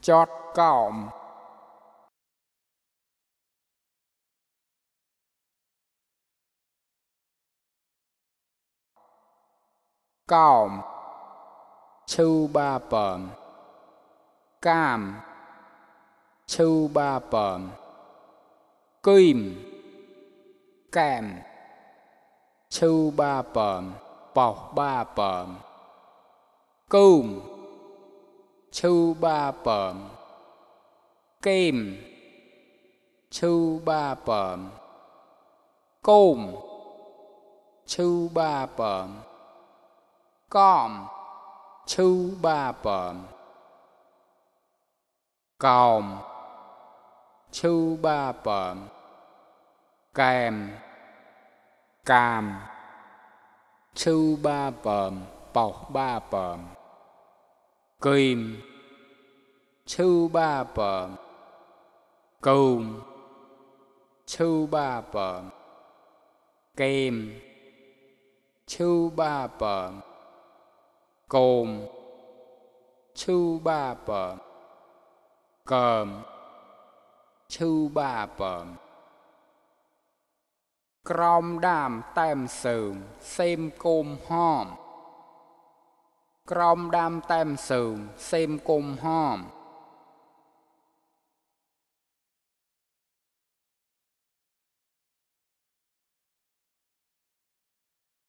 chót còm còm chu ba bờm cam chu ba bờm kim kèm chu ba bờm bọc ba bờm cùm chu ba bờm kim chu ba bờm cùm chu ba bờm còm chu ba bờm còm chu ba bờm kèm càm chu ba bờm bọc ba bờm kim chu ba bờm cùm chu ba bờm kim chu ba bờm cồn chu ba bờm cờm chu ba bờm Crom đam tem sườn xem côm hòm Crom đam tem sườn xem côm hòm